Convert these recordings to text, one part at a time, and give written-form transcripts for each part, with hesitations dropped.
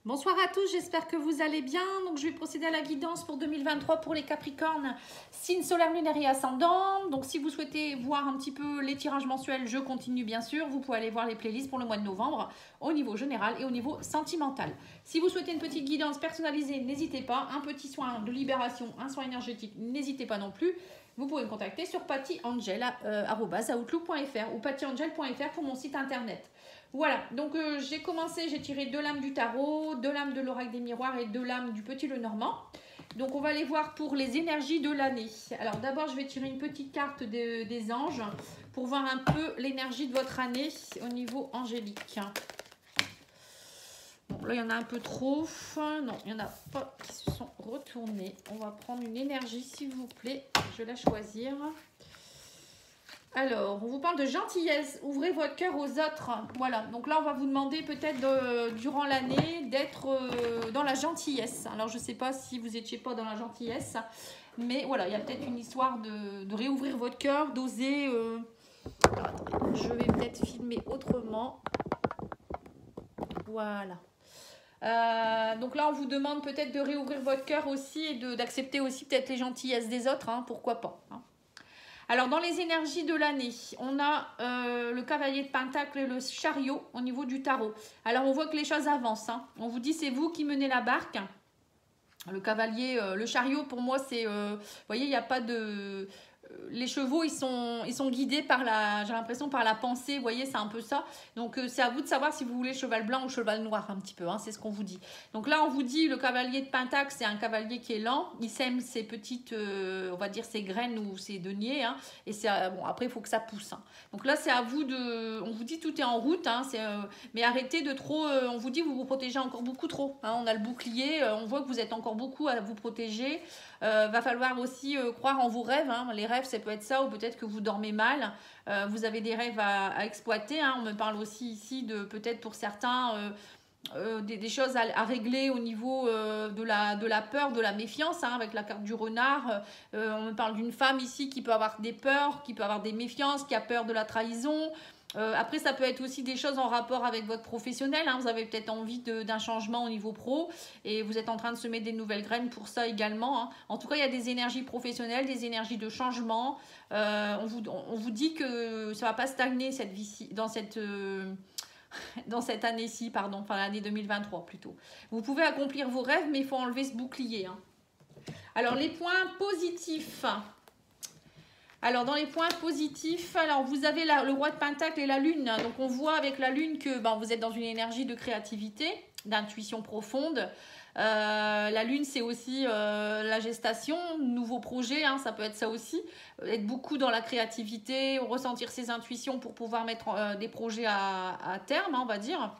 Bonsoir à tous, j'espère que vous allez bien. Donc, je vais procéder à la guidance pour 2023 pour les Capricornes, signe solaire, lunaire et ascendant. Donc, si vous souhaitez voir un petit peu les tirages mensuels, je continue bien sûr. Vous pouvez aller voir les playlists pour le mois de novembre au niveau général et au niveau sentimental. Si vous souhaitez une petite guidance personnalisée, n'hésitez pas. Un petit soin de libération, un soin énergétique, n'hésitez pas non plus. Vous pouvez me contacter sur pattyangel@outlook.fr ou pattyangel.fr pour mon site internet. Voilà, donc j'ai tiré 2 lames du tarot, 2 lames de l'oracle des miroirs et 2 lames du petit Lenormand. Donc on va aller voir pour les énergies de l'année. Alors d'abord je vais tirer une petite carte des anges pour voir un peu l'énergie de votre année au niveau angélique. Bon là il y en a un peu trop, non il n'y en a pas qui se sont retournés. On va prendre une énergie s'il vous plaît, je vais la choisir. Alors, on vous parle de gentillesse, ouvrez votre cœur aux autres. Voilà, donc là on va vous demander peut-être durant l'année d'être dans la gentillesse. Alors je ne sais pas si vous n'étiez pas dans la gentillesse, mais voilà, il y a peut-être une histoire de réouvrir votre cœur, d'oser... Attendez, je vais peut-être filmer autrement. Voilà. Donc là on vous demande peut-être de réouvrir votre cœur aussi et d'accepter aussi peut-être les gentillesses des autres, hein, pourquoi pas, hein. Alors, dans les énergies de l'année, on a le cavalier de pentacle et le chariot au niveau du tarot. Alors, on voit que les choses avancent, hein. On vous dit, c'est vous qui menez la barque. Le cavalier, le chariot, pour moi, c'est... vous voyez, il n'y a pas de... les chevaux, ils sont guidés par j'ai l'impression, par la pensée. Vous voyez, c'est un peu ça. Donc, c'est à vous de savoir si vous voulez cheval blanc ou cheval noir, un petit peu, hein, c'est ce qu'on vous dit. Donc là, on vous dit, le cavalier de pentacle, c'est un cavalier qui est lent. Il sème ses petites, on va dire, ses graines ou ses deniers. Hein, et bon, après, il faut que ça pousse. Hein. Donc là, c'est à vous de... On vous dit, tout est en route. Hein, mais arrêtez de trop... on vous dit, vous vous protégez encore beaucoup trop. Hein, on a le bouclier. On voit que vous êtes encore beaucoup à vous protéger. Va falloir aussi croire en vos rêves. Hein. Les rêves, ça peut être ça, ou peut-être que vous dormez mal. Vous avez des rêves à exploiter. Hein. On me parle aussi ici de peut-être pour certains des choses à régler au niveau de la peur, de la méfiance, hein, avec la carte du renard. On me parle d'une femme ici qui peut avoir des peurs, qui peut avoir des méfiances, qui a peur de la trahison. Après, ça peut être aussi des choses en rapport avec votre professionnel. Hein. Vous avez peut-être envie d'un changement au niveau pro et vous êtes en train de semer des nouvelles graines pour ça également. Hein. En tout cas, il y a des énergies professionnelles, des énergies de changement. On vous dit que ça ne va pas stagner cette vie dans cette année-ci, pardon, enfin l'année 2023 plutôt. Vous pouvez accomplir vos rêves, mais il faut enlever ce bouclier. Hein. Alors, les points positifs. Alors, dans les points positifs, alors vous avez le roi de pentacle et la lune. Donc, on voit avec la lune que vous êtes dans une énergie de créativité, d'intuition profonde. La lune, c'est aussi la gestation, nouveaux projets, hein, ça peut être ça aussi. Être beaucoup dans la créativité, ressentir ses intuitions pour pouvoir mettre des projets à terme, hein, on va dire.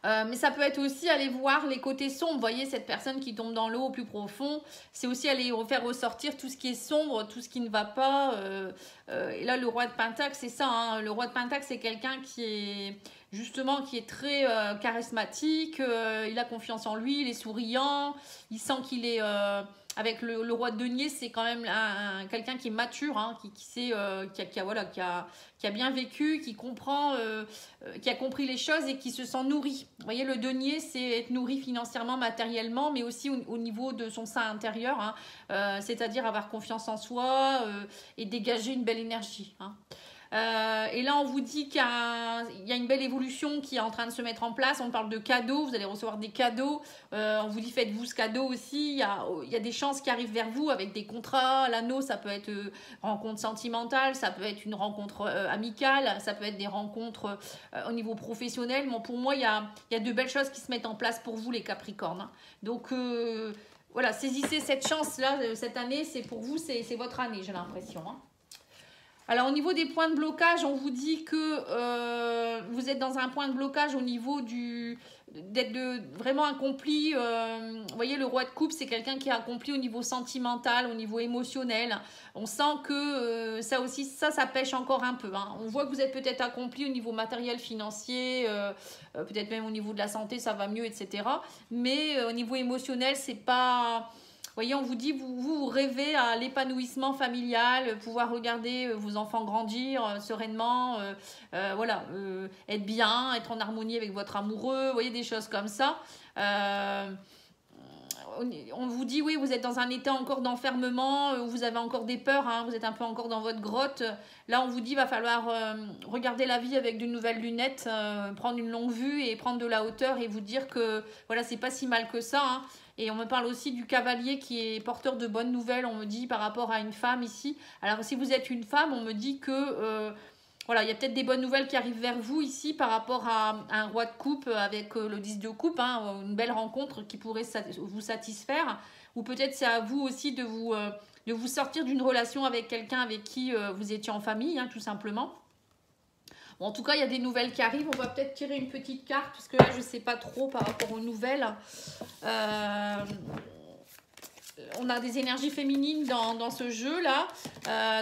Mais ça peut être aussi aller voir les côtés sombres. Vous voyez, cette personne qui tombe dans l'eau au plus profond, c'est aussi aller faire ressortir tout ce qui est sombre, tout ce qui ne va pas. Et là, le roi de pentacle, c'est ça. Hein. Le roi de pentacle, c'est quelqu'un qui est justement qui est très charismatique. Il a confiance en lui, il est souriant. Il sent qu'il est... avec le roi de denier, c'est quand même quelqu'un qui est mature, hein, qui sait, qui a bien vécu, qui comprend, qui a compris les choses et qui se sent nourri. Vous voyez, le denier, c'est être nourri financièrement, matériellement, mais aussi au niveau de son sein intérieur, hein, c'est-à-dire avoir confiance en soi et dégager une belle énergie. Hein. Et là, on vous dit qu'il y a une belle évolution qui est en train de se mettre en place. On parle de cadeaux, vous allez recevoir des cadeaux. On vous dit faites-vous ce cadeau aussi. Il y a des chances qui arrivent vers vous avec des contrats. L'anneau, ça peut être rencontre sentimentale, ça peut être une rencontre amicale, ça peut être des rencontres au niveau professionnel. Bon, pour moi, il y a de belles choses qui se mettent en place pour vous, les Capricornes. Hein. Donc, voilà, saisissez cette chance-là. Cette année, c'est pour vous, c'est votre année, j'ai l'impression. Hein. Alors, au niveau des points de blocage, on vous dit que vous êtes dans un point de blocage au niveau d'être vraiment accompli. Vous voyez, le roi de coupe, c'est quelqu'un qui est accompli au niveau sentimental, au niveau émotionnel. On sent que ça aussi, ça pêche encore un peu. Hein. On voit que vous êtes peut-être accompli au niveau matériel, financier, peut-être même au niveau de la santé, ça va mieux, etc. Mais au niveau émotionnel, c'est pas... voyez, on vous dit, vous rêvez à l'épanouissement familial, pouvoir regarder vos enfants grandir sereinement, voilà, être bien, être en harmonie avec votre amoureux, vous voyez, des choses comme ça. On vous dit, oui, vous êtes dans un état encore d'enfermement, vous avez encore des peurs, hein, vous êtes un peu encore dans votre grotte. Là, on vous dit, il va falloir regarder la vie avec de nouvelles lunettes, prendre une longue vue et prendre de la hauteur et vous dire que, voilà, c'est pas si mal que ça, hein. Et on me parle aussi du cavalier qui est porteur de bonnes nouvelles, on me dit, par rapport à une femme ici. Alors, si vous êtes une femme, on me dit que... voilà, il y a peut-être des bonnes nouvelles qui arrivent vers vous ici par rapport à un roi de coupe avec le 10 de coupe, hein, une belle rencontre qui pourrait vous satisfaire. Ou peut-être c'est à vous aussi de vous sortir d'une relation avec quelqu'un avec qui vous étiez en famille, hein, tout simplement. Bon, en tout cas, il y a des nouvelles qui arrivent. On va peut-être tirer une petite carte parce que là, je ne sais pas trop par rapport aux nouvelles. On a des énergies féminines dans ce jeu-là.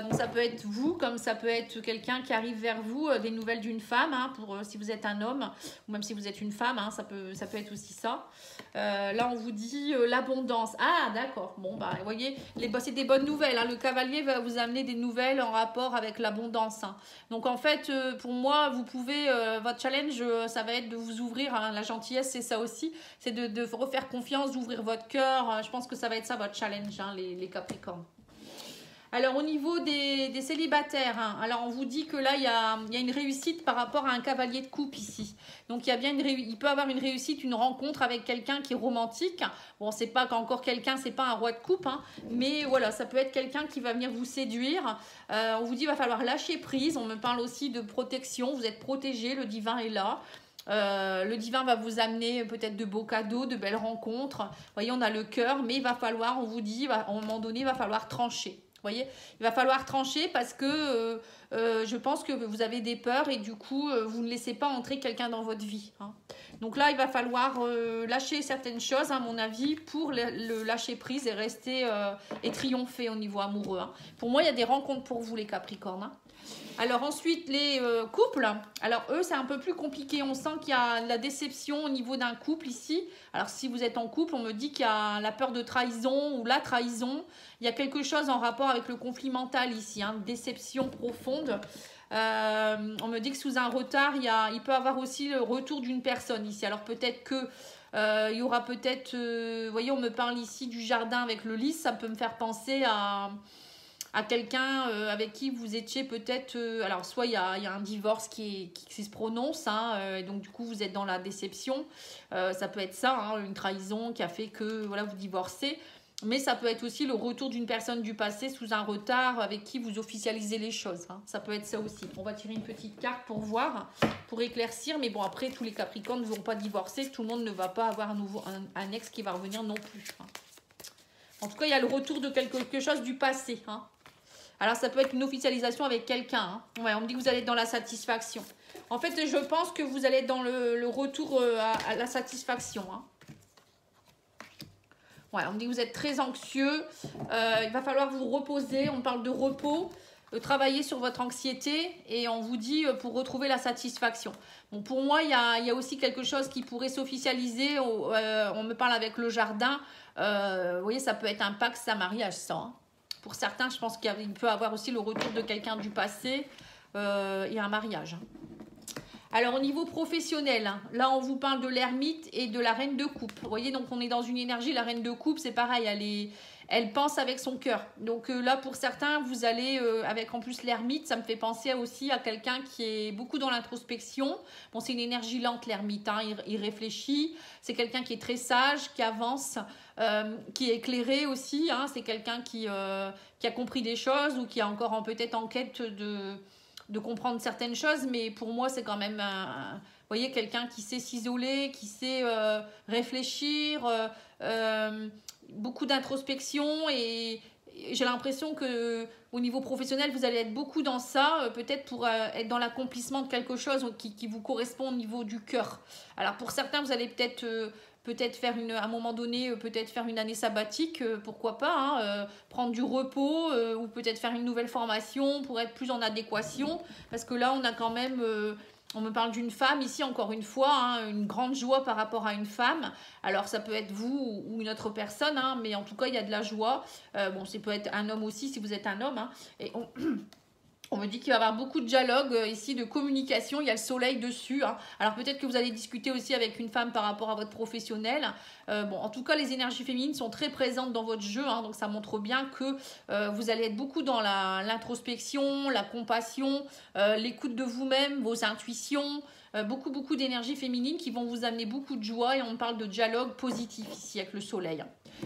Donc ça peut être vous, comme ça peut être quelqu'un qui arrive vers vous, des nouvelles d'une femme, hein, pour si vous êtes un homme, ou même si vous êtes une femme, hein, ça peut être aussi ça. Là, on vous dit l'abondance. Ah, d'accord. Bon, bah, vous voyez, c'est des bonnes nouvelles, hein. Le cavalier va vous amener des nouvelles en rapport avec l'abondance, hein. Donc, en fait, pour moi, vous pouvez, votre challenge, ça va être de vous ouvrir, hein. La gentillesse, c'est ça aussi. C'est de refaire confiance, d'ouvrir votre cœur. Je pense que ça va être ça, votre challenge, hein, les Capricornes. Alors, au niveau des célibataires, hein, alors on vous dit que là, il y a une réussite par rapport à un cavalier de coupe ici. Donc, il peut avoir une réussite, une rencontre avec quelqu'un qui est romantique. Bon, c'est pas qu'encore quelqu'un, c'est pas un roi de coupe, hein, mais voilà, ça peut être quelqu'un qui va venir vous séduire. On vous dit, il va falloir lâcher prise. On me parle aussi de protection. Vous êtes protégé, le divin est là. Le divin va vous amener peut-être de beaux cadeaux, de belles rencontres. Vous voyez, on a le cœur, mais il va falloir, on vous dit, à un moment donné, il va falloir trancher. Vous voyez, il va falloir trancher parce que je pense que vous avez des peurs et du coup, vous ne laissez pas entrer quelqu'un dans votre vie, hein. Donc là, il va falloir lâcher certaines choses, à mon avis, pour le lâcher prise et rester et triompher au niveau amoureux, hein. Pour moi, il y a des rencontres pour vous, les Capricornes, hein. Alors ensuite, les couples, alors eux, c'est un peu plus compliqué. On sent qu'il y a la déception au niveau d'un couple ici. Alors si vous êtes en couple, on me dit qu'il y a la peur de trahison ou la trahison. Il y a quelque chose en rapport avec le conflit mental ici, hein, déception profonde. On me dit que sous un retard, il peut y avoir aussi le retour d'une personne ici. Alors peut-être que il y aura peut-être, vous voyez, on me parle ici du jardin avec le lys. Ça peut me faire penser à quelqu'un avec qui vous étiez peut-être... alors, soit il y a un divorce qui se prononce, hein, et donc du coup, vous êtes dans la déception. Ça peut être ça, hein, une trahison qui a fait que voilà, vous divorcez. Mais ça peut être aussi le retour d'une personne du passé sous un retard avec qui vous officialisez les choses, hein. Ça peut être ça aussi. On va tirer une petite carte pour voir, pour éclaircir. Mais bon, après, tous les Capricornes ne vont pas divorcer. Tout le monde ne va pas avoir un ex qui va revenir non plus, hein. En tout cas, il y a le retour de quelque chose du passé, hein. Alors, ça peut être une officialisation avec quelqu'un, hein. Ouais, on me dit que vous allez être dans la satisfaction. En fait, je pense que vous allez être dans le retour à la satisfaction, hein. Ouais, on me dit que vous êtes très anxieux. Il va falloir vous reposer. On parle de repos. Travailler sur votre anxiété. Et on vous dit pour retrouver la satisfaction. Bon, pour moi, il y a aussi quelque chose qui pourrait s'officialiser. On me parle avec le jardin. Vous voyez, ça peut être un pacte, un mariage, ça, hein. Pour certains, je pense qu'il peut avoir aussi le retour de quelqu'un du passé et un mariage, hein. Alors, au niveau professionnel, hein, là, on vous parle de l'ermite et de la reine de coupe. Vous voyez, donc, on est dans une énergie. La reine de coupe, c'est pareil, elle pense avec son cœur. Donc, là, pour certains, vous allez, avec en plus l'ermite, ça me fait penser aussi à quelqu'un qui est beaucoup dans l'introspection. Bon, c'est une énergie lente, l'ermite, hein, il réfléchit. C'est quelqu'un qui est très sage, qui avance, qui est éclairé aussi, hein. C'est quelqu'un qui a compris des choses ou qui est encore peut-être en quête de comprendre certaines choses, mais pour moi, c'est quand même, vous voyez, quelqu'un qui sait s'isoler, qui sait réfléchir, beaucoup d'introspection, et j'ai l'impression que au niveau professionnel, vous allez être beaucoup dans ça, peut-être pour être dans l'accomplissement de quelque chose qui vous correspond au niveau du cœur. Alors, pour certains, vous allez peut-être faire à un moment donné, peut-être faire une année sabbatique, pourquoi pas, hein, prendre du repos ou peut-être faire une nouvelle formation pour être plus en adéquation. Parce que là, on a quand même On me parle d'une femme ici, encore une fois, hein, une grande joie par rapport à une femme. Alors, ça peut être vous ou une autre personne, hein, mais en tout cas, il y a de la joie. Bon, ça peut être un homme aussi, si vous êtes un homme. Hein, et on me dit qu'il va y avoir beaucoup de dialogue ici, de communication. Il y a le soleil dessus. Hein. Alors peut-être que vous allez discuter aussi avec une femme par rapport à votre professionnel. Bon, en tout cas, les énergies féminines sont très présentes dans votre jeu. Hein, donc ça montre bien que vous allez être beaucoup dans l'introspection, la compassion, l'écoute de vous-même, vos intuitions. Beaucoup d'énergie féminine qui vont vous amener beaucoup de joie. Et on parle de dialogue positif ici avec le soleil.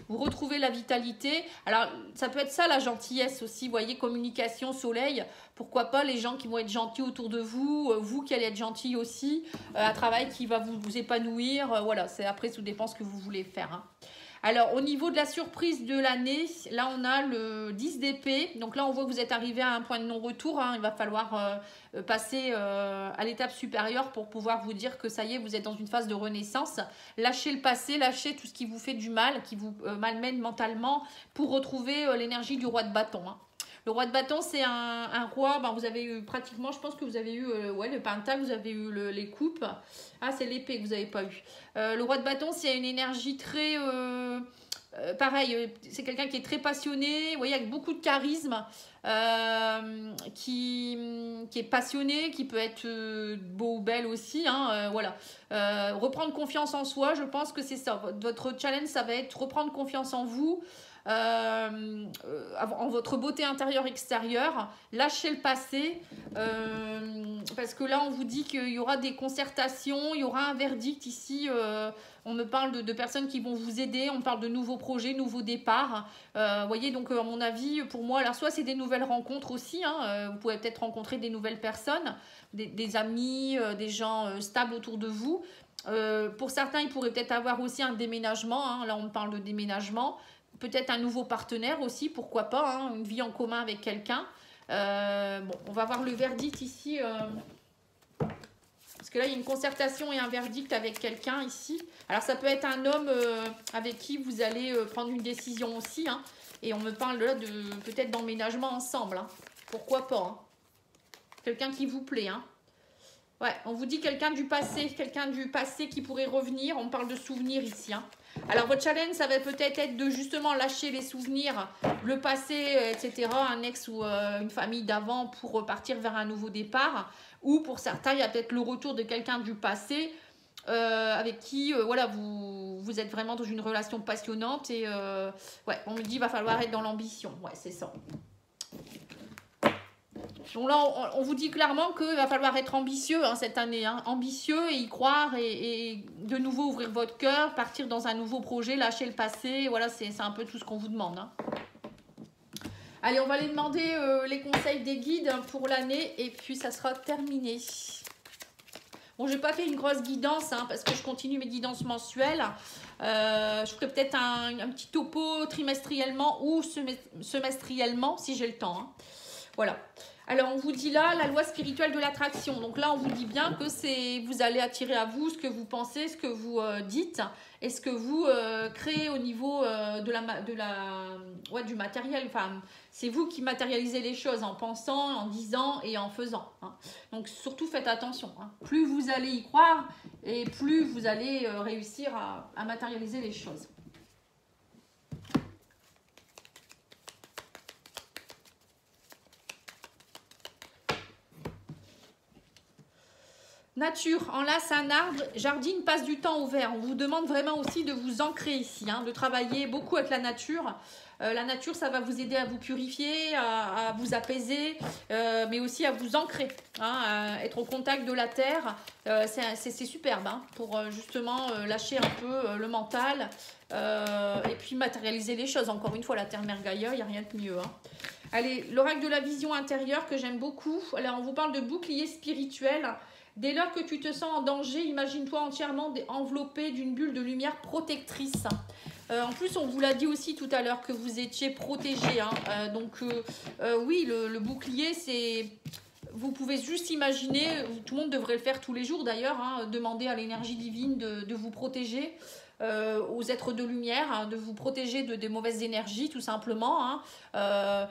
Vous retrouvez la vitalité. Alors, ça peut être ça, la gentillesse aussi. Vous voyez, communication, soleil. Pourquoi pas les gens qui vont être gentils autour de vous, vous qui allez être gentil aussi, un travail qui va vous épanouir. Voilà, c'est après, tout dépend ce que vous voulez faire. Hein. Alors, au niveau de la surprise de l'année, là, on a le 10 d'épée. Donc là, on voit que vous êtes arrivé à un point de non-retour. Hein. Il va falloir passer à l'étape supérieure pour pouvoir vous dire que ça y est, vous êtes dans une phase de renaissance. Lâchez le passé, lâchez tout ce qui vous fait du mal, qui vous malmène mentalement pour retrouver l'énergie du roi de bâton. Hein. Le roi de bâton, c'est un roi, ben, vous avez eu pratiquement, je pense que vous avez eu ouais, le pentacle, vous avez eu les coupes. Ah, c'est l'épée que vous n'avez pas eu. Le roi de bâton, c'est une énergie très... pareil, c'est quelqu'un qui est très passionné, vous voyez, avec beaucoup de charisme, qui est passionné, qui peut être beau ou belle aussi. Hein, voilà. Reprendre confiance en soi, je pense que c'est ça. Votre challenge, ça va être reprendre confiance en vous. En votre beauté intérieure extérieure, lâchez le passé parce que là on vous dit qu'il y aura des concertations, il y aura un verdict ici, on me parle de personnes qui vont vous aider, on parle de nouveaux projets, nouveaux départs, voyez, donc à mon avis pour moi, alors soit c'est des nouvelles rencontres aussi, hein, vous pouvez peut-être rencontrer des nouvelles personnes, des amis, des gens stables autour de vous. Pour certains il pourrait peut-être avoir aussi un déménagement, hein, là on parle de déménagement. Peut-être un nouveau partenaire aussi, pourquoi pas, hein, une vie en commun avec quelqu'un. Bon, on va voir le verdict ici. Parce que là, il y a une concertation et un verdict avec quelqu'un ici. Alors, ça peut être un homme avec qui vous allez prendre une décision aussi. Hein, et on me parle là de peut-être d'emménagement ensemble. Hein, pourquoi pas. Hein, quelqu'un qui vous plaît. Hein. Ouais, on vous dit quelqu'un du passé qui pourrait revenir. On parle de souvenirs ici. Hein. Alors, votre challenge, ça va peut-être être de justement lâcher les souvenirs, le passé, etc., un ex ou une famille d'avant pour repartir vers un nouveau départ. Ou pour certains, il y a peut-être le retour de quelqu'un du passé avec qui, voilà, vous êtes vraiment dans une relation passionnante. Et ouais, on me dit, il va falloir être dans l'ambition. Ouais, c'est ça. Donc là, on vous dit clairement qu'il va falloir être ambitieux hein, cette année. Hein, ambitieux et y croire et de nouveau ouvrir votre cœur, partir dans un nouveau projet, lâcher le passé. Voilà, c'est un peu tout ce qu'on vous demande. Hein. Allez, on va aller demander les conseils des guides pour l'année et puis ça sera terminé. Bon, je n'ai pas fait une grosse guidance hein, parce que je continue mes guidances mensuelles. Je ferai peut-être un petit topo trimestriellement ou semestriellement si j'ai le temps. Hein. Voilà. Alors, on vous dit là, la loi spirituelle de l'attraction. Donc là, on vous dit bien que vous allez attirer à vous ce que vous pensez, ce que vous dites et ce que vous créez au niveau du matériel. Enfin, c'est vous qui matérialisez les choses en pensant, en disant et en faisant. Hein. Donc, surtout, faites attention. Hein. Plus vous allez y croire et plus vous allez réussir à matérialiser les choses. Nature, enlace un arbre, jardine, passe du temps au vert. On vous demande vraiment aussi de vous ancrer ici, hein, de travailler beaucoup avec la nature. La nature, ça va vous aider à vous purifier, à vous apaiser, mais aussi à vous ancrer, hein, à être au contact de la terre. C'est superbe hein, pour justement lâcher un peu le mental et puis matérialiser les choses. Encore une fois, la terre-mère Gaïa, il n'y a rien de mieux. Hein. Allez, l'oracle de la vision intérieure que j'aime beaucoup. Alors, on vous parle de bouclier spirituel. Dès lors que tu te sens en danger, imagine-toi entièrement enveloppé d'une bulle de lumière protectrice. En plus, on vous l'a dit aussi tout à l'heure que vous étiez protégé. Hein. Oui, le bouclier, c'est... Vous pouvez juste imaginer, tout le monde devrait le faire tous les jours d'ailleurs, hein, demander à l'énergie divine de vous protéger, aux êtres de lumière, hein, de vous protéger des mauvaises énergies tout simplement. Hein,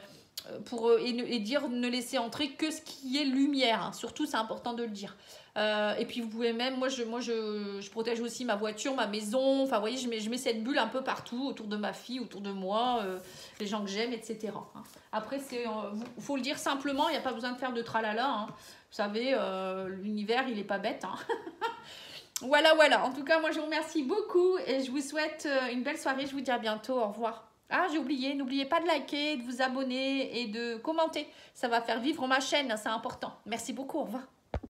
et dire ne laisser entrer que ce qui est lumière. Hein. Surtout, c'est important de le dire. Et puis vous pouvez même, moi je protège aussi ma voiture, ma maison. Enfin, vous voyez, je mets cette bulle un peu partout, autour de ma fille, autour de moi, les gens que j'aime, etc. Après, faut le dire simplement, il n'y a pas besoin de faire de tralala. Hein. Vous savez, l'univers, il n'est pas bête. Hein. Voilà, voilà. En tout cas, moi, je vous remercie beaucoup et je vous souhaite une belle soirée. Je vous dis à bientôt. Au revoir. Ah, j'ai oublié. N'oubliez pas de liker, de vous abonner et de commenter. Ça va faire vivre ma chaîne. C'est important. Merci beaucoup. Au revoir.